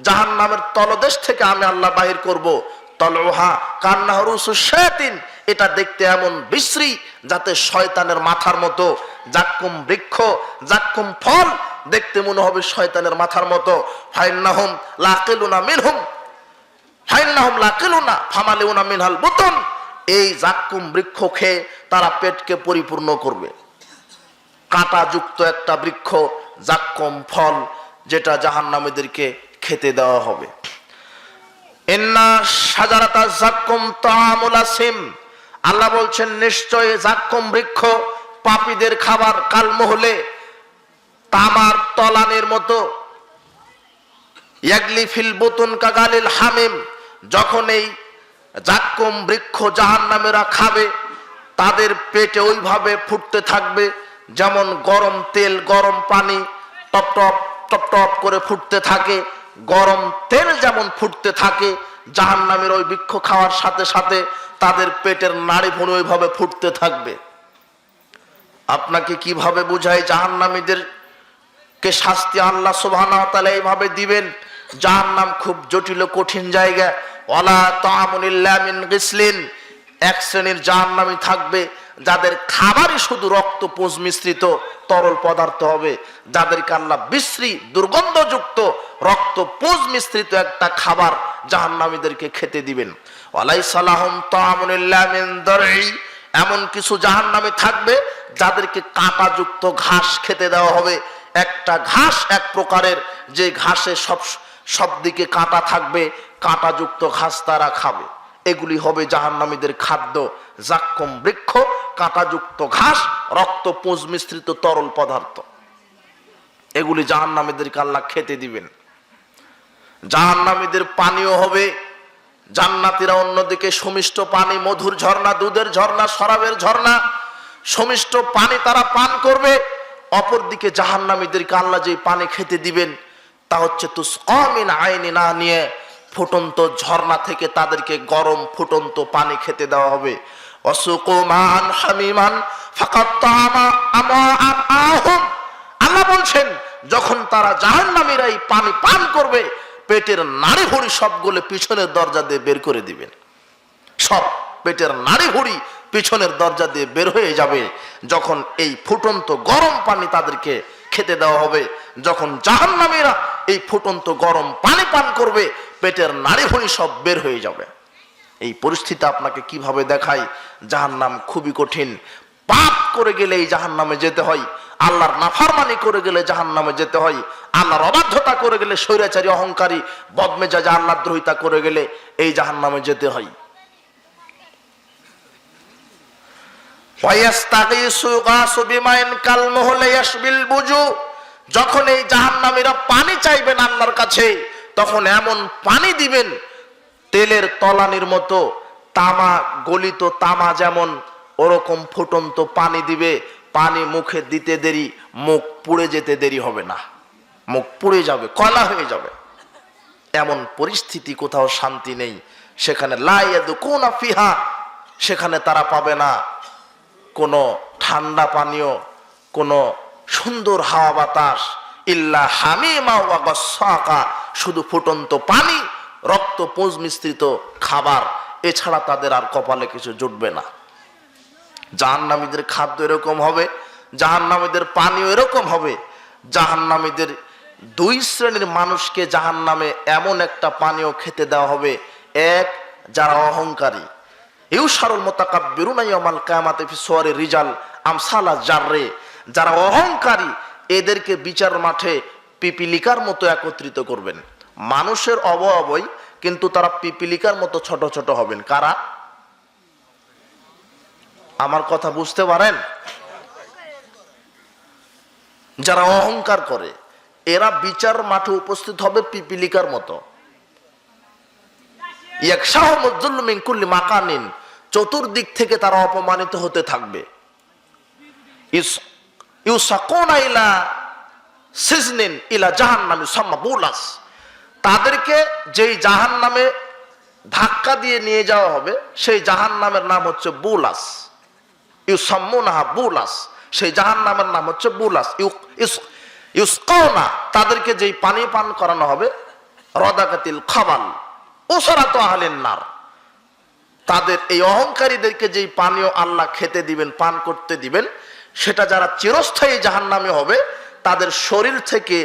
জাহান্নামের তলদেশ থেকে আমি আল্লাহ বাহির করব। তলউহা কান্নাহু রুসুশ শায়াতিন, এটা দেখতে এমন বিশ্রী যাতে শয়তানের মাথার মতো। যাক্কুম বৃক্ষ, যাক্কুম ফল দেখতে মনে হবে শয়তানের মাথার মতো। ফাইন্নাহুম লাকিলুনা মিনহুম, ফাইন্নাহুম লাকিলুনা ফামালিউনা মিনহাল বুতুন, এই যাক্কুম বৃক্ষ খেয়ে তারা পেটকে পরিপূর্ণ করবে। কাঁটাযুক্ত একটা বৃক্ষ, যাক্কুম ফল, যেটা জাহান্নামীদেরকে খেতে দেওয়া হবে। ইন্না শাজারাতা যাক্কুম তাআমুল আসিম, আল্লাহ বলছেন নিশ্চয় যাক্কুম বৃক্ষ পাপীদের খাবার। কালমুহলে, তামার তলানের মতো। ইয়াগলি ফিল বুতুন কাগালিল হামিম, যখন এই যাক্কুম বৃক্ষ জাহান্নামীরা খাবে তাদের পেটে ওইভাবে ফুটতে থাকবে যেমন গরম তেল, গরম পানি টপ টপ টপ টপ করে ফুটতে থাকে। গরম তেল যেমন ফুটতে থাকে, জাহান্নামীর ওই বৃক্ষ খাওয়ার সাথে সাথে তাদের পেটের নাড়ি ভুঁড়ি ওইভাবে ফুটতে থাকবে। আপনাকে কিভাবে বুঝাই জাহান্নামীদের কে শাস্তি আল্লাহ সুবহানাহু ওয়া তাআলা এইভাবে দিবেন? জাহান্নাম খুব জটিল ও কঠিন জায়গা। ওয়ালা তাআমুন ইল্লা মিন গিসলিন, এক শ্রেণীর জাহান্নামী থাকবে যাদের খাবারই শুধু রক্ত পুঁজ মিশ্রিত তরল পদার্থ হবে, যাদেরকে আল্লাহ বিশ্রী দুর্গন্ধযুক্ত রক্ত পুঁজ মিশ্রিত একটা খাবার জাহান্নামীদেরকে খেতে দিবেন। ওয়ালাইসা লাহুম তাআমুন ইল্লা মিন দারঈ, এমন কিছু জাহান্নামী থাকবে যাদেরকে কাঁটাযুক্ত ঘাস খেতে দেওয়া হবে। একটা ঘাস এক প্রকারের, যে ঘাসে সব দিকে কাঁটা থাকবে, কাঁটাযুক্ত ঘাস তারা খাবে। এগুলি হবে জাহান্নামীদের খাদ্য। যাক্কুম বৃক্ষ, কাঁটাযুক্ত ঘাস, রক্ত পুঁজ মিশ্রিত তরল পদার্থ, এগুলি জাহান্নামীদেরকে আল্লাহ খেতে দিবেন। জাহান্নামীদের পানীয় হবে, জান্নাতীরা অন্যদিকে সুমিষ্ট পানি, মধুর ঝর্ণা, দুধের ঝর্ণা, শরাবের ঝর্ণা, সুমিষ্ট পানি তারা পান করবে। অপরদিকে জাহান্নামীদেরকে আল্লাহ যে পানি খেতে দিবেন তা হচ্ছে তুসকা মিন আইনিন আনিয়া, ফুটন্ত ঝর্ণা থেকে তাদেরকে গরম ফুটন্ত পানি খেতে দেওয়া হবে। ওয়াসুকু মান হামিমান ফাকাত্তামা আমাআহুম, আল্লাহ বলছেন যখন তারা জাহান্নামীরা এই পানি পান করবে, পেটের নাড়ি ভুঁড়ি সবগুলো পিছনের দরজা দিয়ে বের করে দিবেন। সব পেটের নাড়ি ভুঁড়ি পিছনের দরজা দিয়ে বের হয়ে যাবে। যখন এই ফুটন্ত গরম পানি তাদেরকে খেতে দেওয়া হবে, যখন জাহান্নামীরা এই ফুটন্ত গরম পানি পান করবে, পেটের নাড়িভুঁড়ি সব বের হয়ে যাবে। এই পরিস্থিতি আপনাকে কিভাবে দেখায় জাহান্নাম খুবই কঠিন। পাপ করে গেলে এই জাহান্নামে যেতে হয়, আল্লাহর নাফরমানি করে গেলে জাহান্নামে যেতে হয়, আল্লাহর অবাধ্যতা করে গেলে, স্বৈরাচারী অহংকারী বদমেজাজে আল্লাহর দ্রোহিতা করে গেলে এই জাহান্নামে যেতে হয়। যখন এই জাহান্নামীরা পানি চাইবেন আল্লাহর কাছে, তখন এমন পানি দিবেন তেলের তলানির মতো, তামা গলিত তামা যেমন ওরকম ফুটন্ত পানি দিবে। পানি মুখে দিতে দেরি, মুখ পুড়ে যেতে দেরি হবে না, মুখ পুড়ে যাবে, কয়লা হয়ে যাবে। এমন পরিস্থিতি, কোথাও শান্তি নেই সেখানে। লা ইয়াদুকুনা ফিহা, সেখানে তারা পাবে না কোনো ঠান্ডা পানীয়, কোনো সুন্দর হাওয়া বাতাস, ইল্লা হামিমা ওয়া গাসসাকা, শুধু ফুটন্ত পানি, রক্ত পুঁজ মিশ্রিত খাবার, এছাড়া তাদের আর কপালে কিছু জুটবে না। জাহান্নামীদের খাদ্য এরকম হবে, জাহান্নামীদের পানীয় এরকম হবে। জাহান্নামীদের দুই শ্রেণীর মানুষকে জাহান্নামে এমন একটা পানীয় খেতে দেওয়া হবে। এক, যারা অহংকারী, ইউশারুল মুতাকাব্বিরুনা ইয়াউমাল কিয়ামাতি ফি সুওয়ারি রিজাল আমসালা জাররে, যারা অহংকারী এদেরকে বিচার মাঠে পিপিলিকার মতো একত্রিত করবেন। মানুষের অবয়বই, কিন্তু তারা পিপিলিকার মতো ছোট ছোট হবেন। কারা? আমার কথা বুঝতে পারেন? যারা অহংকার করে এরা বিচার মাঠে উপস্থিত হবে পিপিলিকার মতো। ইয়াকশাহুমুয-যুল্লু মিন কুল্লি মাকানিন, চতুর্দিক থেকে তারা অপমানিত হতে থাকবে। ইউসাকুনা ইলা সিজনিন ইলা জাহান্নাম ইউসাম্মা বুলাস, তাদেরকে যেই জাহান্নামে ধাক্কা দিয়ে নিয়ে যাওয়া হবে সেই জাহান্নামের নাম হচ্ছে বুলাস। ইউসাম্মুনাহা বুলাস, সেই জাহান্নামের নাম হচ্ছে বুলাস। ইউসকাউনা, তাদেরকে যেই পানি পান করানো হবে, রদাকাতিল খাবাল উসরাত আহলিন নার, তাদের এই অহংকারীদেরকে যেই পানীয় আল্লাহ খেতে দিবেন, পান করতে দিবেন, সেটা যারা চিরস্থায়ী জাহান্নামে হবে তাদের শরীর থেকে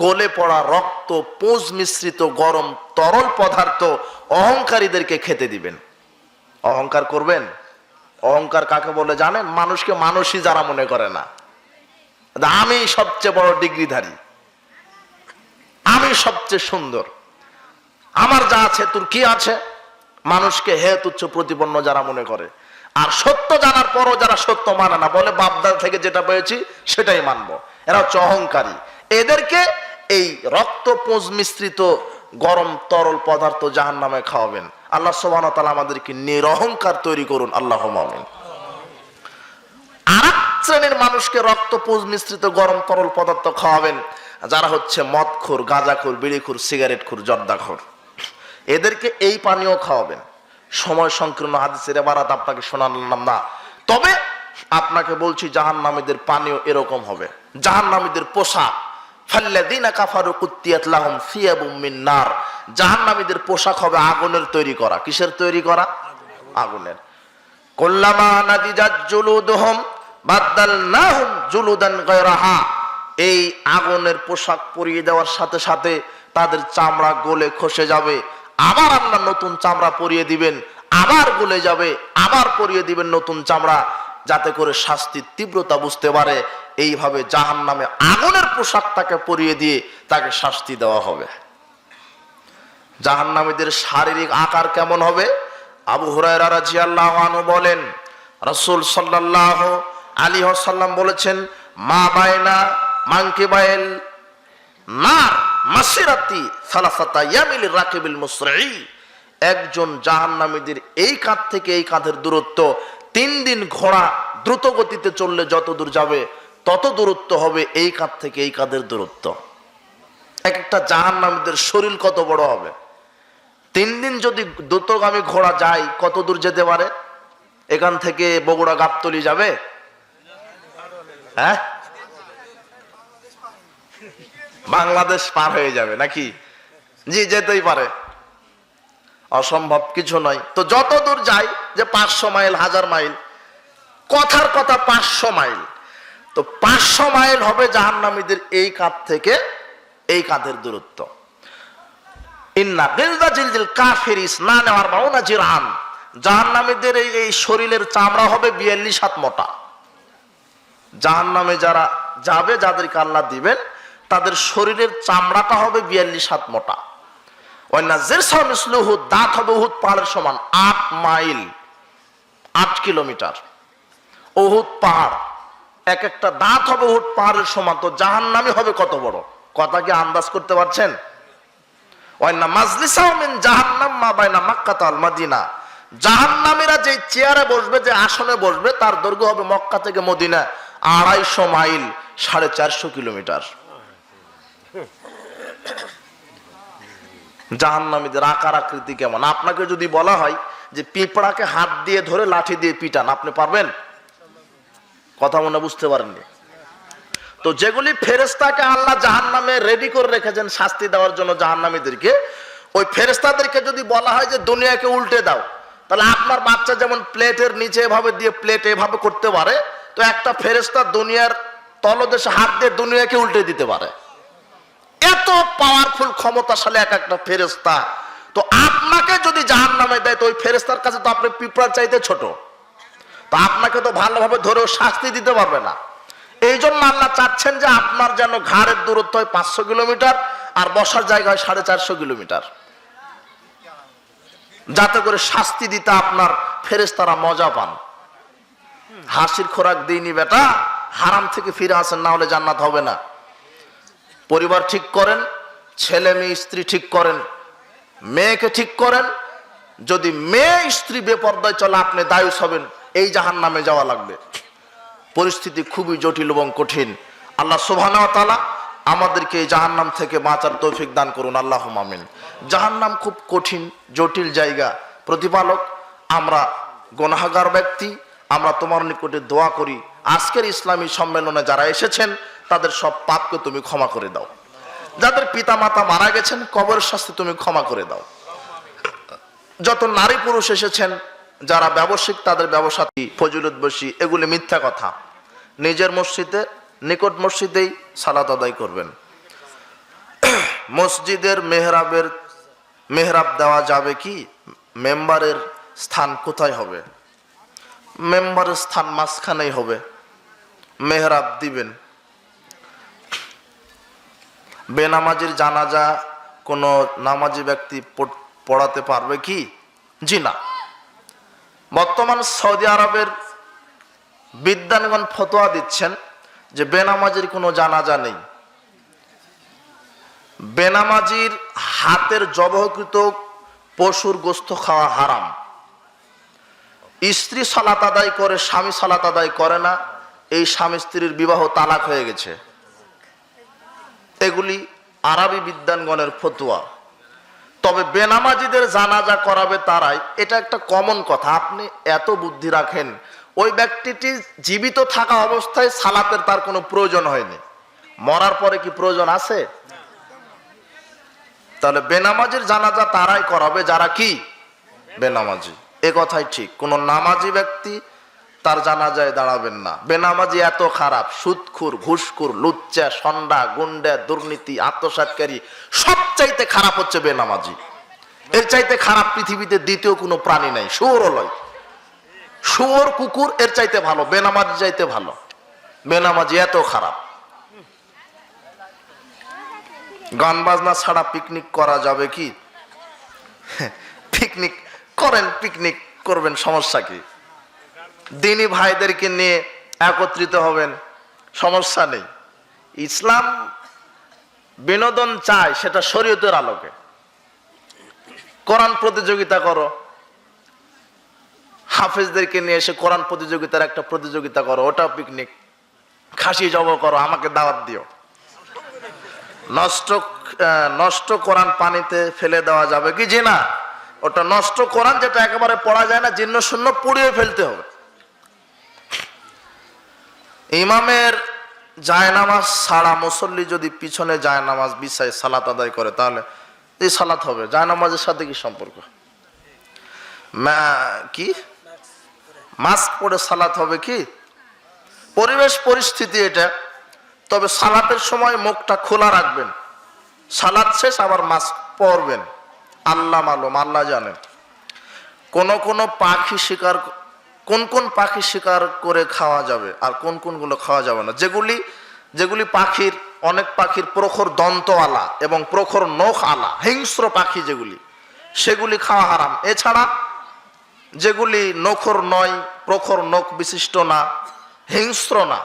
গলে পড়া রক্ত পুঁজ মিশ্রিত গরম তরল পদার্থ অহংকারীদেরকে খেতে দিবেন। অহংকার করবেন? অহংকার কাকে বলে জানেন? মানুষকে মানুষই যারা মনে করে না, আমি সবচেয়ে বড় ডিগ্রিধারী, আমি সবচেয়ে সুন্দর, আমার যা আছে তোর কি আছে, মানুষকে হে তুচ্ছ প্রতিপন্ন যারা মনে করে। আর সত্য জানার পরও যারা সত্য মানে না, বলে বাপদাদা থেকে যেটা পেয়েছি সেটাই মানবো, এরা হচ্ছে অহংকারী। এদেরকে এই রক্ত পুঁজ মিশ্রিত গরম তরল পদার্থ জাহান্নামে খাওয়াবেন। আল্লাহ সুবহানাহু ওয়া তাআলা আমাদেরকে নিরহংকার তৈরি করুন, আল্লাহুম্মা আমিন। আরেক শ্রেণীর মানুষকে রক্ত পুঁজ মিশ্রিত গরম তরল পদার্থ খাওয়াবেন, যারা হচ্ছে মদখোর, গাঁজাখোর, বিড়িখোর, সিগারেটখোর, জর্দাখোর। এদেরকে এই পানীয় খাওয়াবেন। সময় সংকীর্ণ, হাদিসের ইবারাত আপনাকে শোনালাম না, তবে আপনাকে বলছি জাহান্নামীদের পানীয় এরকম হবে। জাহান্নামীদের পোশাক, ফাল্লাযীনা কাফারু কুত্তিয়াত লাহুম সিয়াবুম মিন নার, জাহান্নামীদের পোশাক হবে আগুনের তৈরি করা। কিসের তৈরি করা? আগুনের। কুল্লামা নাদিজাত জুলুদুহুম বাদদালনাহুম জুলুদান গায়রাহা, এই আগুনের পোশাক পরিয়ে দেওয়ার সাথে সাথে তাদের চামড়া গলে খসে যাবে, আবার আল্লাহ নতুন চামড়া পরিয়ে দিবেন, আবার গলে যাবে, আবার পরিয়ে দিবেন নতুন চামড়া, যাতে করে শাস্তির তীব্রতা বুঝতে পারে। এইভাবে জাহান্নামে আগুনের পোশাক তাকে পরিয়ে দিয়ে তাকে শাস্তি দেওয়া হবে। জাহান্নামীদের শারীরিক আকার কেমন হবে? আবু হুরায়রা রাদিয়াল্লাহু আনহু বলেন, রাসূল সাল্লাল্লাহু আলাইহি ওয়াসাল্লাম বলেছেন, মা বাইনা মানকিবাইল নার মাসিরাতি সালাসাতা ইয়ামিল রাকিবিল মুসরি, একজন জাহান্নামীদের এই কাঁধ থেকে এই কাঁধের দূরত্ব 3 দিন ঘোড়া দ্রুত গতিতে চললে যত দূর যাবে তত দূরত্ব হবে এই কাঁধ থেকে এই কাঁধের দূরত্ব। এক একটা জাহান্নামীদের শরীর কত বড় হবে! 3 দিন যদি দ্রুতগামী ঘোড়া যায় কত দূর যেতে পারে? এখান থেকে বগুড়া গাবতলী যাবে? হ্যাঁ, বাংলাদেশ পার হয়ে যাবে নাকি? জি, যেতেই পারে। অসম্ভব কিছু নয়। তো যত দূর যাই যে 500 মাইল 1000 মাইল, কথার কথা 500 মাইল, তো 500 মাইল হবে জাহান্নামীদের এই কাঁধ থেকে এই কাঁধের দূরত্ব। ইন্না গিলদা জিলজিল কাফির ইসনান আর মাউনা জিরআন, জাহান্নামীদের এই শরীরের চামড়া হবে 42 হাত মোটা। জাহান্নামে যারা যাবে, যাদেরকে আল্লাহ দিবেন, তাদের শরীরের চামড়াটা হবে 42 হাত মোটা। ওয়ান্না জিরসা মিসলুহু, দাঁত হবে উহুদ পাহাড়ের সমান, 8 মাইল 8 কিলোমিটার। উহুদ পাহাড়, এক একটা দাঁত হবে উহুদ পাহাড়ের সমান। তো জাহান্নামী হবে কত বড়, কথা কি আন্দাজ করতে পারছেন? ওয়ান্না মাজলিসাও মিন জাহান্নাম মা বাইনা মক্কা ওয়াল মদিনা, জাহান্নামীরা যে চেয়ারে বসবে, যে আসনে বসবে, তার দৈর্ঘ্য হবে মক্কা থেকে মদিনা 250 মাইল 450 কিলোমিটার। জাহান্নামীদের আকার আকৃতি কেমন? আপনাকে যদি বলা হয় যে পিঁপড়াকে হাত দিয়ে ধরে লাঠি দিয়ে পিটান, আপনি পারবেন? কথা মনে বুঝতে পারেননি? তো যেগুলি ফেরেশতাকে আল্লাহ জাহান্নামে রেডি করে রেখেছেন শাস্তি দেওয়ার জন্য জাহান্নামীদেরকে, ওই ফেরেশতাদেরকে যদি বলা হয় যে দুনিয়াকে উল্টে দাও, তাহলে আপনার বাচ্চা যেমন প্লেটের নিচে এভাবে দিয়ে প্লেট এভাবে করতে পারে, তো একটা ফেরেশতা দুনিয়ার তলদেশে হাত দিয়ে দুনিয়াকে উল্টে দিতে পারে। এত পাওয়ারফুল ক্ষমতাশালী এক একটা ফেরেশতা। তো আপনাকে যদি জাহান্নামে দেয়, তো ওই ফেরেশতার কাছে তো আপনি পিঁপড়ার চাইতে ছোট, তো আপনাকে তো ভালোভাবে ধরেও শাস্তি দিতে পারবে না। এই জন্য আল্লাহ চাচ্ছেন যে আপনার যেন ঘাড়ের দূরত্ব হয় 500 কিলোমিটার, আর বসার জায়গা হয় 450 কিলোমিটার, যাতে করে শাস্তি দিতে আপনার ফেরেশতারা মজা পান। হাসির খোরাক দিইনি বেটা, হারাম থেকে ফিরে আসেন, না হলে জান্নাত হবে না। পরিবার ঠিক করেন, ছেলে মেয়ে স্ত্রী ঠিক করেন, মেয়েকে ঠিক করেন। যদি মেয়ে স্ত্রী বেপরদায় চলে, আপনি দায়ুস হবেন, এই জাহান্নামে যাওয়া লাগবে। পরিস্থিতি খুবই জটিল এবং কঠিন। আল্লাহ সুবহানাহু ওয়া তাআলা আমাদেরকে এই জাহান্নাম থেকে বাঁচার তৌফিক দান করুন, আল্লাহুম্মা আমিন। জাহান্নাম খুব কঠিন জটিল জায়গা। প্রতিপালক, আমরা গুনাহগার ব্যক্তি, আমরা তোমার নিকটে দোয়া করি, আজকের ইসলামী সম্মেলনে যারা এসেছেন তাদের সব পাপকে তুমি ক্ষমা করে দাও। যাদের পিতা মাতা মারা গেছেন, কবরের শাস্তি তুমি ক্ষমা করে দাও। যত নারী পুরুষ এসেছেন, যারা ব্যবসায়িক, তাদের ব্যবসা ফজিলত বেশি, এগুলি মিথ্যা কথা। নিজের মসজিদে, নিকট মসজিদেই সালাত আদায় করবেন। মসজিদের মেহরাব দেওয়া যাবে কি? মেম্বারের স্থান কোথায় হবে? মেম্বারের স্থান মাঝখানেই হবে, মেহরাব দিবেন। বেনামাজির জানাজা কোনো নামাজি ব্যক্তি পড়াতে পারবে কি? জি না। বর্তমান সৌদি আরবের বিদ্বানগণ ফতোয়া দিচ্ছেন যে বেনামাজির কোনো জানাজা নেই। বেনামাজির হাতের জবহকৃত পশুর গোশত খাওয়া হারাম। স্ত্রী সালাত আদায় করে, স্বামী সালাত আদায় করে না, এই স্বামী স্ত্রীর বিবাহ তালাক হয়ে গেছে। এগুলি আরবি বিদ্বানগণের ফতোয়া। তবে বেনামাজিদের জানাজা করাবে তারাই, এটা একটা কমন কথা। আপনি এত বুদ্ধি রাখেন, ওই ব্যক্তিটি জীবিত থাকা অবস্থায় সালাতের তার কোনো প্রয়োজন হয়নি, মরার পরে কি প্রয়োজন আছে? তাহলে বেনামাজির জানাজা তারাই করাবে যারা কি বেনামাজি। এ কথাই ঠিক। কোন নামাজি ব্যক্তি তার জানাজায় দাঁড়াবেন না। বেনামাজি এত খারাপ, সুদখুর, ঘুষখুর, লুচ্চা, সন্ডা, গুন্ডা, দুর্নীতি, আত্মসাৎকারী, সবচাইতে খারাপ হচ্ছে বেনামাজি। এর চাইতে খারাপ পৃথিবীতে দ্বিতীয় কোনো প্রাণী নাই। শুয়োরও লয়, শুয়োর কুকুর এর চাইতে ভালো, বেনামাজি চাইতে ভালো। বেনামাজি এত খারাপ। গান বাজনা ছাড়া পিকনিক করা যাবে কি? পিকনিক করেন, পিকনিক করবেন, সমস্যা কি? দিনী ভাইদেরকে নিয়ে একত্রিত হবেন, সমস্যা নেই। ইসলাম বিনোদন চায়, সেটা শরীয়তের আলোকে। কোরআন প্রতিযোগিতা করো, হাফেজদেরকে নিয়ে এসে কোরআন প্রতিযোগিতার একটা প্রতিযোগিতা করো, ওটা পিকনিক। খাসি জব করো, আমাকে দাওয়াত দিও। নষ্ট কোরআন পানিতে ফেলে দেওয়া যাবে কি? জি না। ওটা নষ্ট কোরআন, যেটা একেবারে পড়া যায় না, জীর্ণ শূন্য, পুড়িয়ে ফেলতে হবে। ইমামের জায়নামাজ ছাড়া মুসল্লি যদি পিছনে জায়নামাজ বিছায় সালাত আদায় করে, তাহলে এই সালাত হবে? জায়নামাজের সাথে কি সম্পর্ক? কি মাস্ক পরে সালাত হবে কি? পরিবেশ পরিস্থিতি এটা। তবে সালাতের সময় মুখটা খোলা রাখবেন, সালাত শেষ আবার মাস্ক পরবেন। আল্লাহ মালুম, আল্লাহ জানেন। কোন পাখি শিকার, কোন পাখি শিকার করে খাওয়া যাবে আর কোনগুলো খাওয়া যাবে না। যেগুলি পাখির, অনেক পাখির প্রখর দন্তওয়ালা এবং প্রখর নখ আলা, হিংস্র পাখি যেগুলি, সেগুলি খাওয়া হারাম। এছাড়া যেগুলি নখর নয়, প্রখর নখ বিশিষ্ট না, হিংস্র না,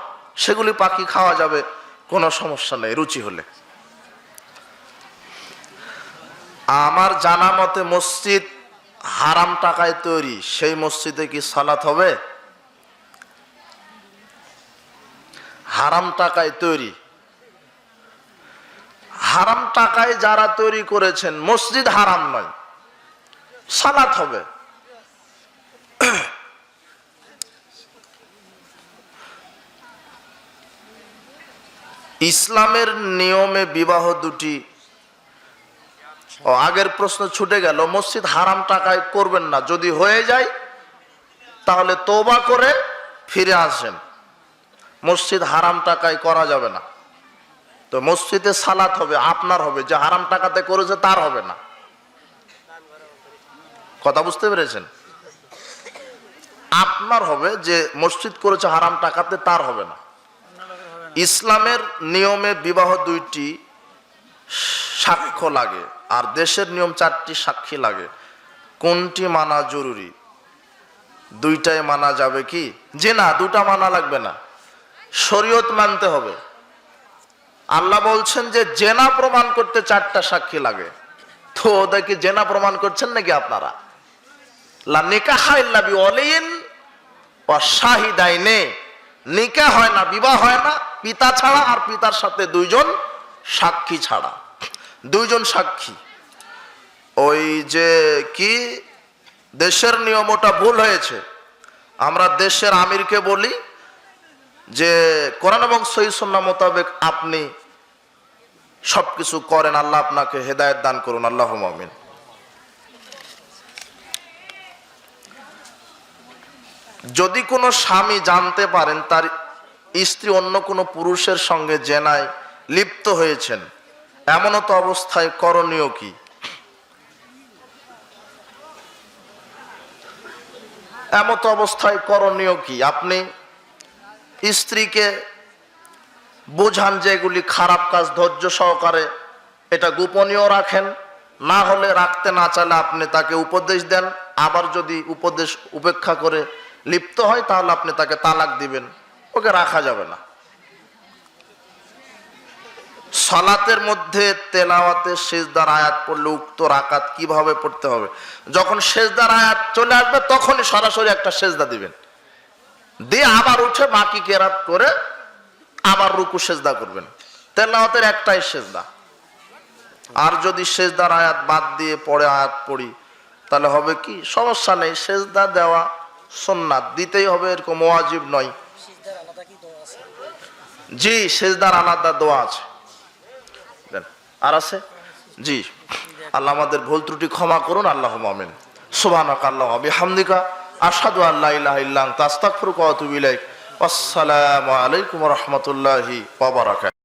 সেগুলি পাখি খাওয়া যাবে, কোনো সমস্যা নেই রুচি হলে। আমার জানা মতে মসজিদ হারাম টাকায় তৈরি, সেই মসজিদে কি সালাত হবে? হারাম টাকায় তৈরি, হারাম টাকায় যারা তৈরি করেছেন, মসজিদ হারাম নয়, সালাত হবে। ইসলামের নিয়মে বিবাহ দুটি, আগের প্রশ্ন ছুটে গেল। মসজিদ হারাম টাকায় করবেন না, যদি হয়ে যায় তাহলে তওবা করে ফিরে আসেন। মসজিদ হারাম টাকায় করা যাবে না। তো মসজিদে সালাত হবে, আপনার হবে, যে হারাম টাকাতে করেছে তার হবে না। কথা বুঝতে পেরেছেন? আপনার হবে, যে মসজিদ করেছে হারাম টাকাতে, তার হবে না। ইসলামের নিয়মে বিবাহ দুইটি সাক্ষ্য লাগে, আর দেশের নিয়ম 4টি সাক্ষী লাগে। কোনটি মানা জরুরি? দুইটাই মানা যাবে কি? যে না, দুটা মানা লাগবে না, শরীয়ত মানতে হবে। আল্লাহ বলছেন যে জেনা প্রমাণ করতে 4টা সাক্ষী লাগে। তো ওদেরকে জেনা প্রমাণ করছেন নাকি আপনারা? লা নিকাহা ইল্লা বিওয়ালিন ওয়া শাহিদাইনে, নিকাহ হয় না, বিবাহ হয় না পিতা ছাড়া আর পিতার সাথে 2জন সাক্ষী ছাড়া। 2জন সাক্ষী। ওই যে কি দেশের নিয়ম, ওটা ভুল হয়েছে। আমরা দেশের আমিরকে বলি যে কোরআন এবং সহিহ সুন্নাহ মোতাবেক আপনি সবকিছু করেন, আল্লাহ আপনাকে হেদায়েত দান করুন, আল্লাহুম্মা আমিন। যদি কোনো স্বামী জানতে পারেন তার স্ত্রী অন্য কোনো পুরুষের সঙ্গে জেনায় লিপ্ত হয়েছেন, এমনতো অবস্থায় করণীয় কি? এমত অবস্থায় করণীয় কি? আপনি স্ত্রীকে বোঝান যে এগুলি খারাপ কাজ, ধৈর্য সহকারে এটা গোপনীয় রাখেন। না হলে রাখতে না চাইলে আপনি তাকে উপদেশ দেন। আবার যদি উপদেশ উপেক্ষা করে লিপ্ত হয় তাহলে আপনি তাকে তালাক দিবেন, ওকে রাখা যাবে না। সালাতের মধ্যে তেলাওয়াতে সেজদার আয়াত পড়লে উক্ত রাকাত কিভাবে পড়তে হবে? যখন সেজদার আয়াত চলে আসবে তখনই সরাসরি একটা সেজদা দিবেন, দিয়ে আবার উঠে বাকি কেরাত করে আবার রুকু সেজদা করবেন। তেলাওয়াতের একটাই সেজদা। আর যদি সেজদার আয়াত বাদ দিয়ে পরে আয়াত পড়ি তাহলে হবে কি? সমস্যা নেই, সেজদা দেওয়া সুন্নাত, দিতেই হবে, এরকম ওয়াজিব নয়। জি, সেজদার আলাদা দোয়া আছে। আর আছে? জি। আল্লাহ আমাদের ভুল ত্রুটি ক্ষমা করুন, আল্লাহুম্মা আমিন। সুবহানাকা আল্লাহুম্মা ওয়া বিহামদিকা আশহাদু আল্লা ইলাহা ইল্লা আনতা আস্তাগফিরুকা ওয়া আতুবু ইলাইক। আসসালামু আলাইকুম ওয়া রাহমাতুল্লাহি ওয়া বারাকাতুহু।